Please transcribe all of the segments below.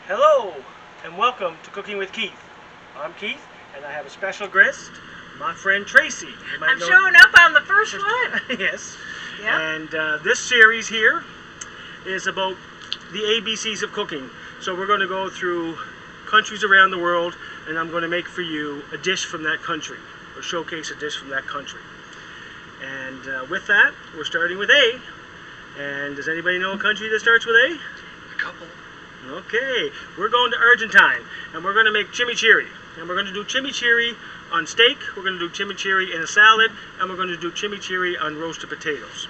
Hello and welcome to Cooking with Keith. I'm Keith and I have a special guest, my friend Tracy. I'm showing up on the first one. Yes. Yep. And this series here is about the ABCs of cooking. So we're going to go through countries around the world and I'm going to make for you a dish from that country, or showcase a dish from that country. And with that, we're starting with A. And does anybody know a country that starts with A? A couple. Okay, we're going to Argentine, and we're going to make chimichurri. And we're going to do chimichurri on steak, we're going to do chimichurri in a salad, and we're going to do chimichurri on roasted potatoes.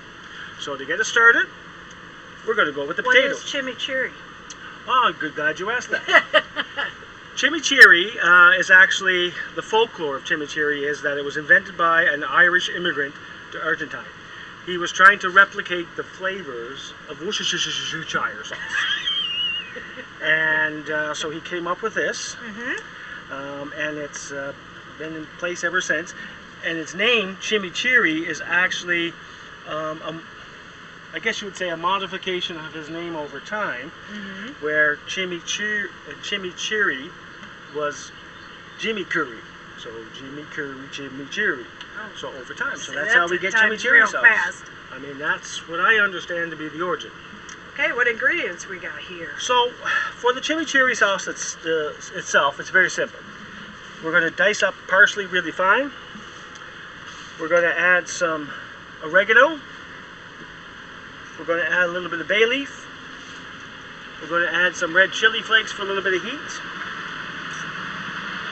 So to get us started, we're going to go with the potatoes. What is chimichurri? Oh, good, glad you asked that. Chimichurri is actually, the folklore of chimichurri is that it was invented by an Irish immigrant to Argentine. He was trying to replicate the flavors of Worcestershire sauce. And so he came up with this, and it's been in place ever since. And its name, chimichurri, is actually, I guess you would say, a modification of his name over time, where chimichurri was Jimmy Curry. So Jimmy Curry, chimichurri. Oh. So over time, so that's how we get chimichurri sauce. Fast. I mean, that's what I understand to be the origin. Okay, what ingredients we got here? So, for the chimichurri sauce itself, it's very simple. We're going to dice up parsley really fine. We're going to add some oregano. We're going to add a little bit of bay leaf. We're going to add some red chili flakes for a little bit of heat.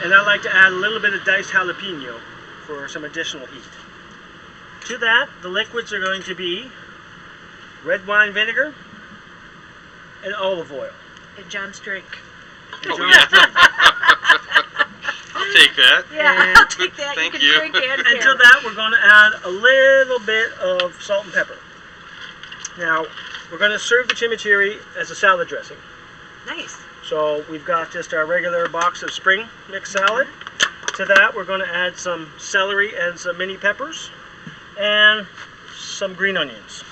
And I like to add a little bit of diced jalapeño for some additional heat. To that, the liquids are going to be red wine vinegar and olive oil. And John's drink. And John's drink. I'll take that. Yeah, And I'll take that. thank you you. can drink and And to that, we're going to add a little bit of salt and pepper. Now, we're going to serve the chimichurri as a salad dressing. Nice. So we've got just our regular box of spring mix salad. To that, we're going to add some celery and some mini peppers and some green onions.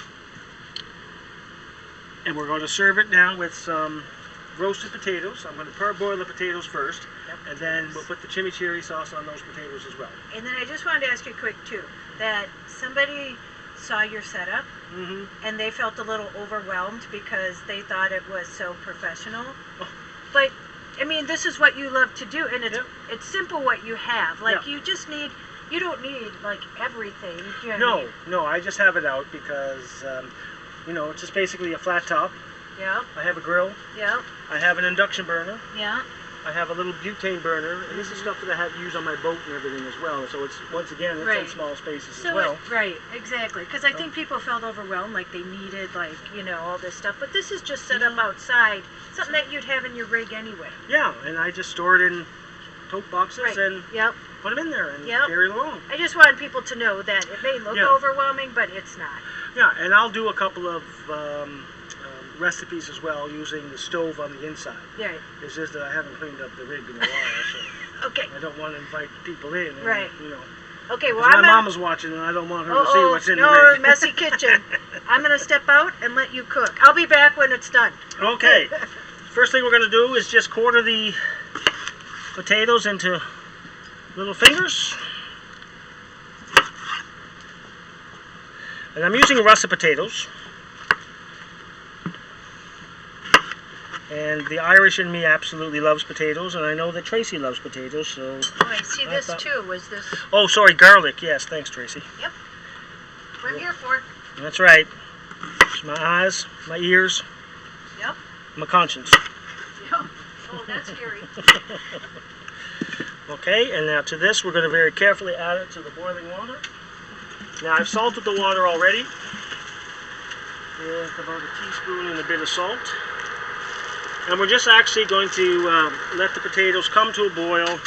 And we're going to serve it now with some roasted potatoes. I'm going to parboil the potatoes first, and then we'll put the chimichurri sauce on those potatoes as well. And then I just wanted to ask you quick too, that somebody saw your setup and they felt a little overwhelmed because they thought it was so professional. Oh. But I mean, this is what you love to do, and it's simple what you have. Like you just need, you don't need like everything. You know what I mean? No, I just have it out because you know, it's just basically a flat top. Yeah. I have a grill. Yeah. I have an induction burner. Yeah. I have a little butane burner, and this is stuff that I have to use on my boat and everything as well. So it's, once again, it's in small spaces as well. Right, exactly. Because I think people felt overwhelmed, like they needed, like, you know, all this stuff. But this is just set up outside, something that you'd have in your rig anyway. Yeah, and I just store it in tote boxes and put them in there and carry it along. I just wanted people to know that it may look overwhelming, but it's not. Yeah, and I'll do a couple of recipes as well using the stove on the inside. Right. It's just that I haven't cleaned up the rig in a while, so okay. I don't want to invite people in. And, right. You know, okay. Well, my mama's watching, and I don't want her to see what's in the rig. No, messy kitchen. I'm gonna step out and let you cook. I'll be back when it's done. Okay. First thing we're gonna do is just quarter the potatoes into little fingers. And I'm using russet potatoes. And the Irish in me absolutely loves potatoes, and I know that Tracy loves potatoes, so... Oh, I see this too. Was this... Oh, sorry, garlic. Yes, thanks, Tracy. Yep. What I'm here for. That's right. It's my eyes, my ears, my conscience. Yep. Oh, that's scary. Okay, and now to this, we're going to very carefully add it to the boiling water. Now, I've salted the water already with about a teaspoon and a bit of salt. And we're just actually going to let the potatoes come to a boil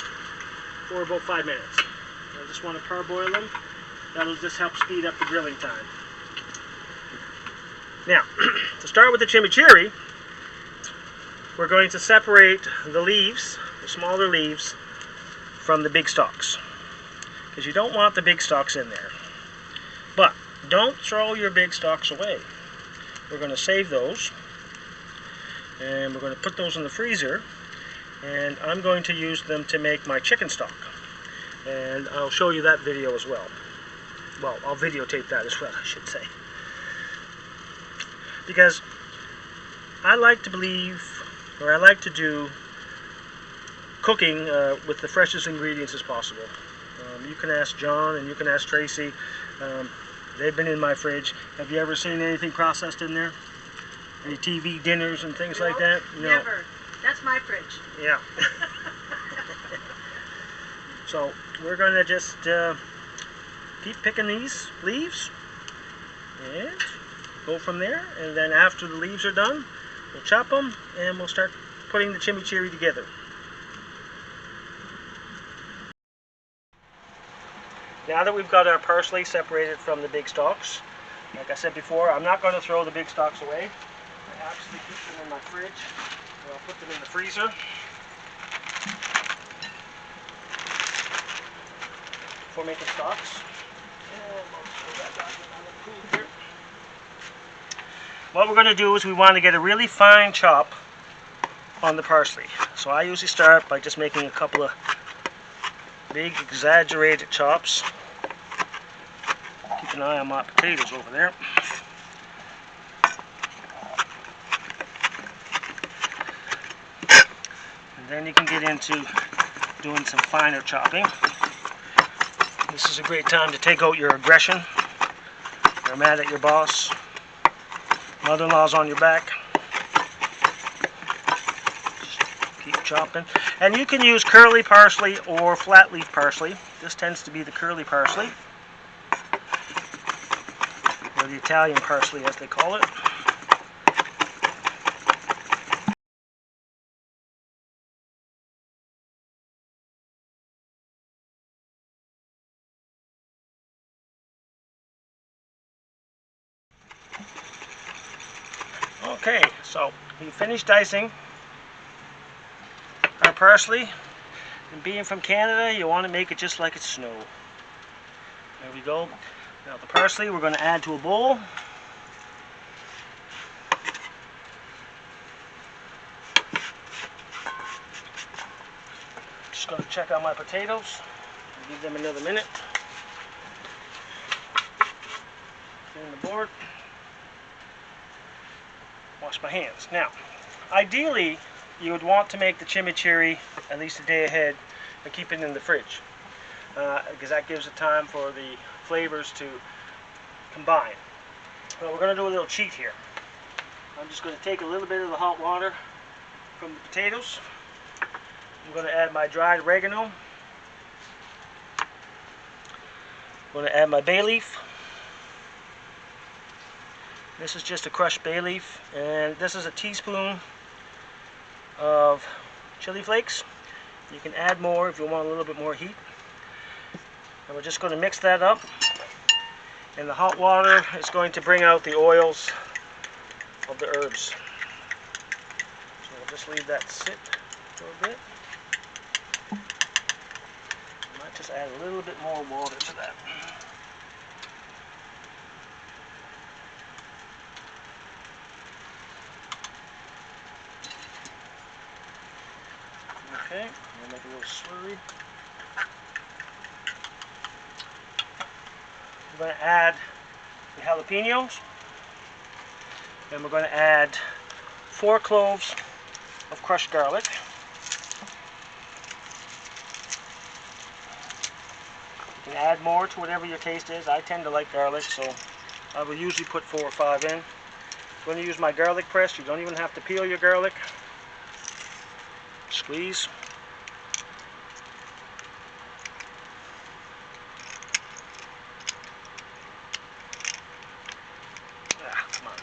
for about 5 minutes. I just want to parboil them. That'll just help speed up the grilling time. Now, to start with the chimichurri, we're going to separate the leaves, the smaller leaves, from the big stalks. Because you don't want the big stalks in there. But don't throw your big stalks away. We're going to save those. and we're going to put those in the freezer, and I'm going to use them to make my chicken stock, and I'll show you that video as well. Well, I'll videotape that as well, I should say, because I like to believe, or I like to do cooking with the freshest ingredients as possible. You can ask John and you can ask Tracy. They've been in my fridge. Have you ever seen anything processed in there? Any TV dinners and things like that? No. Never. That's my fridge. Yeah. So we're going to just keep picking these leaves and go from there. And then after the leaves are done, we'll chop them and we'll start putting the chimichurri together. Now that we've got our parsley separated from the big stalks, like I said before, I'm not going to throw the big stalks away. I actually keep them in my fridge, or I'll put them in the freezer for making stocks. And we'll throw that back on the cool here. What we're going to do is we want to get a really fine chop on the parsley. So I usually start by just making a couple of big exaggerated chops. Keep an eye on my potatoes over there. And then you can get into doing some finer chopping. This is a great time to take out your aggression. You're mad at your boss. Mother-in-law's on your back. Just keep chopping. And you can use curly parsley or flat leaf parsley. This tends to be the curly parsley, or the Italian parsley as they call it. Okay, so we finished dicing our parsley, and being from Canada, you want to make it just like it's snow. There we go. Now the parsley we're going to add to a bowl. Just going to check out my potatoes. Give them another minute. Clean the board. Wash my hands. Now, ideally, you would want to make the chimichurri at least a day ahead and keep it in the fridge, because that gives it time for the flavors to combine. Well, we're going to do a little cheat here. I'm just going to take a little bit of the hot water from the potatoes. I'm going to add my dried oregano. I'm going to add my bay leaf. This is just a crushed bay leaf, and this is a teaspoon of chili flakes. You can add more if you want a little bit more heat. And we're just going to mix that up. And the hot water is going to bring out the oils of the herbs. So we'll just leave that sit for a bit. I might just add a little bit more water to that. Okay, we'll make a little slurry. We're going to add the jalapeños, and we're going to add 4 cloves of crushed garlic. You can add more to whatever your taste is. I tend to like garlic, so I will usually put 4 or 5 in. I'm going to use my garlic press. You don't even have to peel your garlic. Squeeze. Come on.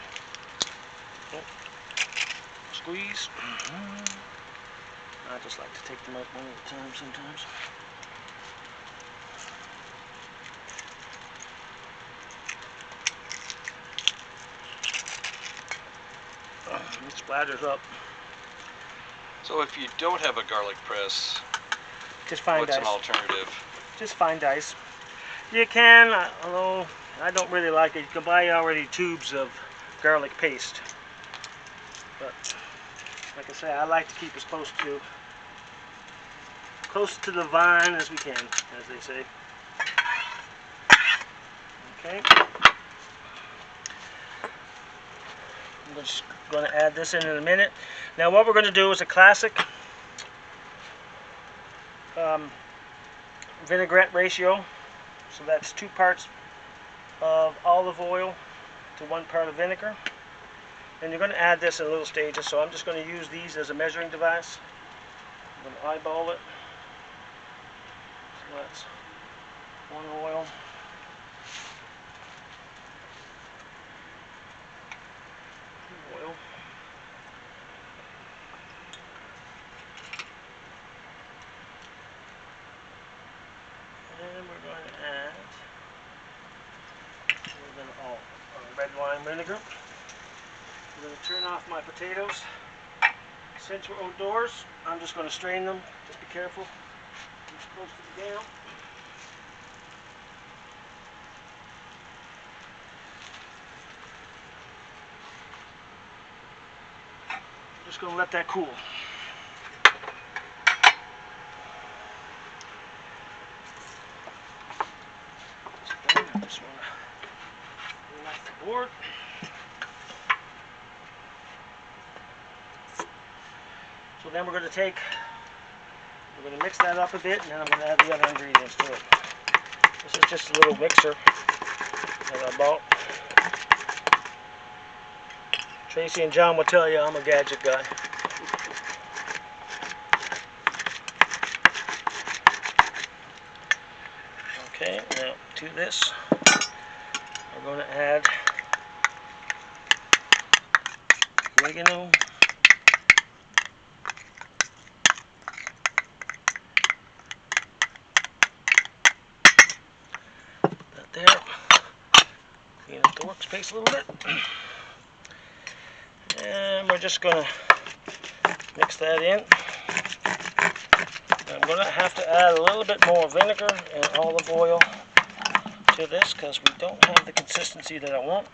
Oh. Squeeze. I just like to take them out one at a time sometimes. It splatters up. So if you don't have a garlic press, Just fine what's dice. an alternative? Just fine dice. You can, although I don't really like it, you can buy already tubes of garlic paste. But Like I say, I like to keep as close to the vine as we can, as they say. Okay. I'm just going to add this in a minute. Now what we're going to do is a classic vinaigrette ratio. So that's 2 parts of olive oil to 1 part of vinegar. And you're going to add this in little stages, so I'm just going to use these as a measuring device. I'm going to eyeball it. So that's 1 oil. Oil. And we're going to add red wine vinegar. I'm going to turn off my potatoes. Since we're outdoors, I'm just going to strain them. Just be careful. It's close to the dam. I'm just going to let that cool. So then I just want to clean off the board. So then we're going to mix that up a bit, and then I'm going to add the other ingredients to it. This is just a little mixer that I bought. Tracy and John will tell you I'm a gadget guy. Okay, now to this, we're going to add oregano. That there. Clean up the workspace a little bit. And we're just going to mix that in. I'm going to have to add a little bit more vinegar and olive oil to this because we don't have the consistency that I want.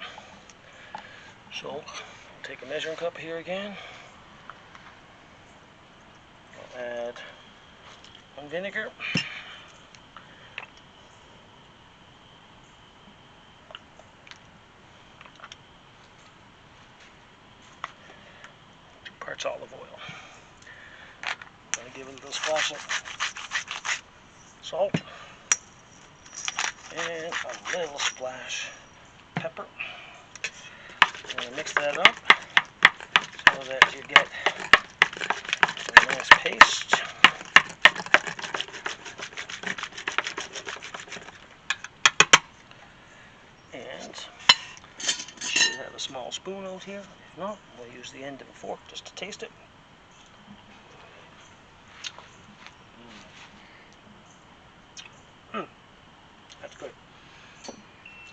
So I'll take a measuring cup here again. I'll add one vinegar. 2 parts olive oil. I'm going to give it a little splash of salt and a little splash of pepper. I'm going to mix that up so that you get a nice paste. And you should have a small spoon out here. If not, we'll use the end of a fork just to taste it. That's good.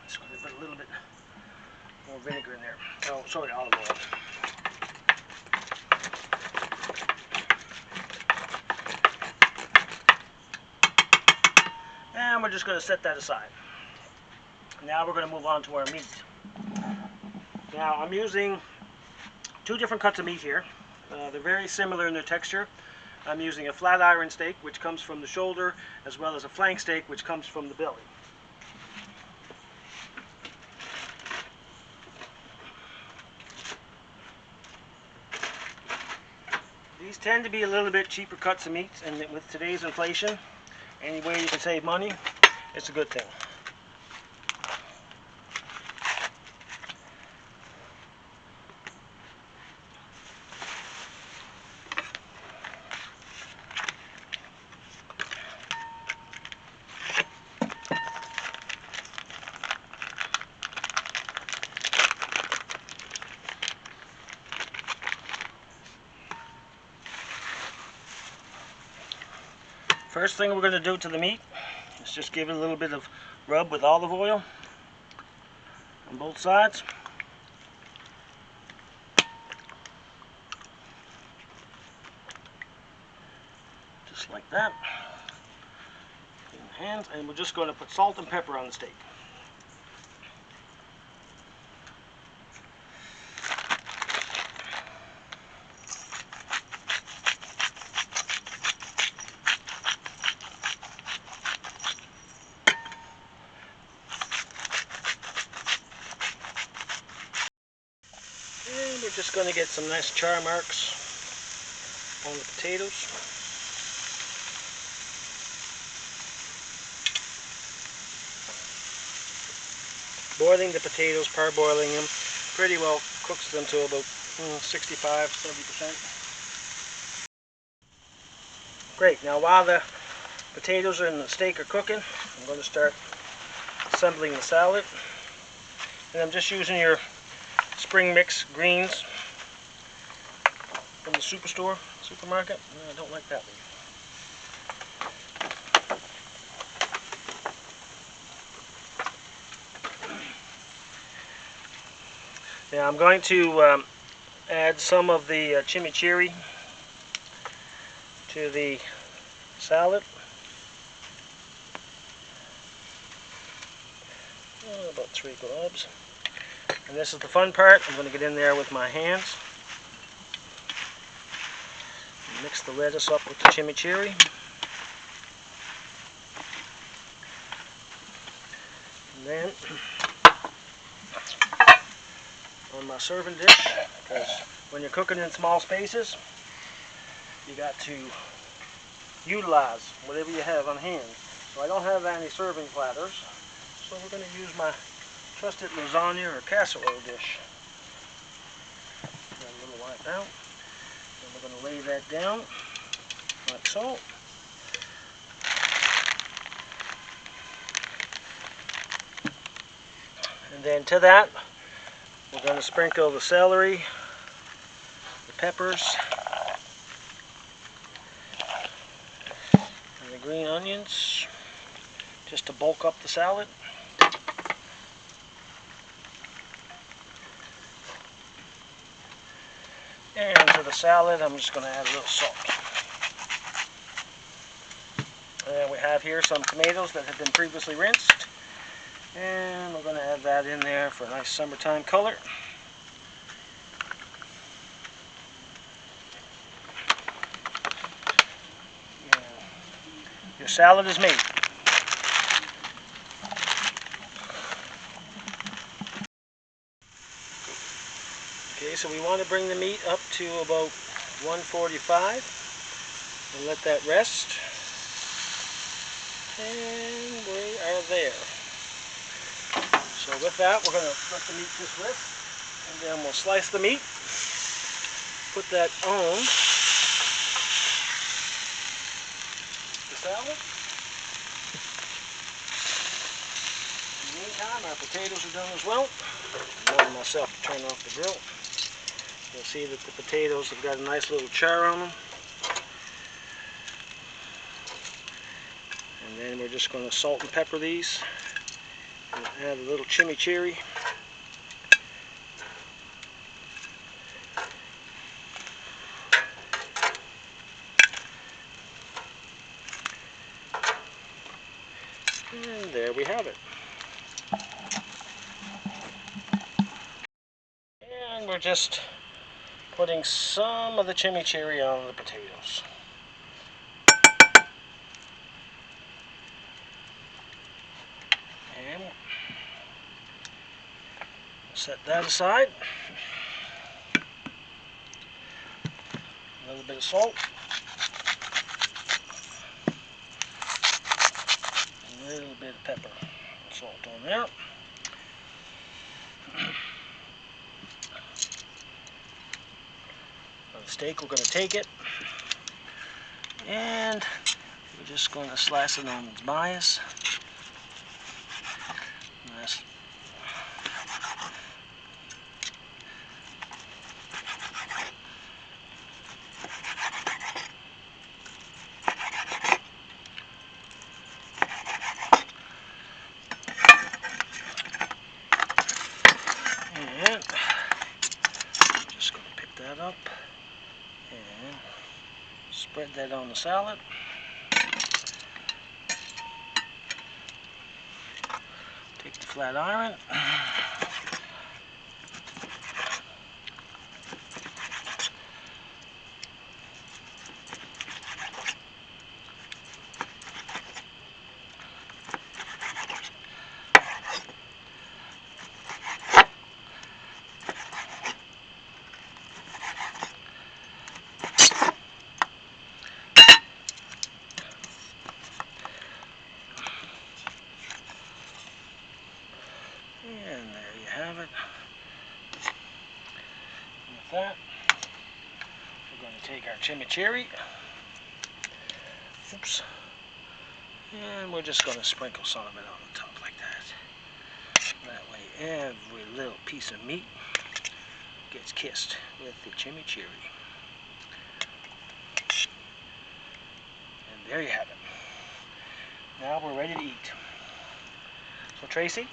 Just going to put a little bit more vinegar in there. Oh, sorry, olive oil. And we're just going to set that aside. Now we're going to move on to our meat. Now I'm using 2 different cuts of meat here. They're very similar in their texture. I'm using a flat iron steak, which comes from the shoulder, as well as a flank steak, which comes from the belly. These tend to be a little bit cheaper cuts of meat, and with today's inflation, any way you can save money, it's a good thing. First thing we're going to do to the meat is just give it a little bit of rub with olive oil on both sides. Just like that. In the hands, and we're just going to put salt and pepper on the steak. going to get some nice char marks on the potatoes. Boiling the potatoes, parboiling them, pretty well cooks them to about 65–70%. Great, now while the potatoes and the steak are cooking, I'm going to start assembling the salad. And I'm just using your spring mix greens from the supermarket. No, I don't like that one. Now I'm going to add some of the chimichurri to the salad. About 3 globes. And this is the fun part. I'm going to get in there with my hands. Mix the lettuce up with the chimichurri. And then on my serving dish, because when you're cooking in small spaces, you got to utilize whatever you have on hand. So I don't have any serving platters, so we're going to use my trusted lasagna or casserole dish. Got a little wiped out. And we're going to lay that down like so. And then to that, we're going to sprinkle the celery, the peppers, and the green onions, just to bulk up the salad. And to the salad, I'm just going to add a little salt. And we have here some tomatoes that have been previously rinsed. And we're going to add that in there for a nice summertime color. And your salad is made. Okay, so we want to bring the meat up to about 145 and let that rest. And we are there. So with that, we're going to let the meat just rest, and then we'll slice the meat, put that on the salad. In the meantime, our potatoes are done as well. I'm letting myself turn off the grill. You'll see that the potatoes have got a nice little char on them. And then we're just going to salt and pepper these. And add a little chimichurri. And there we have it. And we're just putting some of the chimichurri on the potatoes. And set that aside. A little bit of salt. A little bit of pepper and salt on there. On the steak, we're going to take it and we're just going to slice it on its bias. Nice. And just going to pick that up and spread that on the salad. Take the flat iron. chimichurri. Oops. And we're just going to sprinkle some of it on the top like that. That way every little piece of meat gets kissed with the chimichurri. And there you have it. Now we're ready to eat. So Tracy,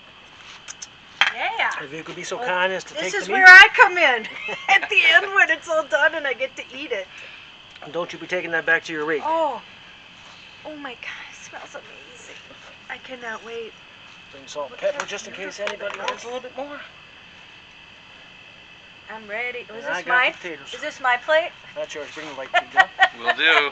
Yeah. if you could be so kind as to take the meat. This is where I come in. At the end when it's all done and I get to eat it. And don't you be taking that back to your rig. Oh my God, it smells amazing. I cannot wait. Bring salt and pepper just in case anybody wants a little bit more. I'm ready. And I got the potatoes. Is this my plate? That's yours. Bring the light, please, John. Will do.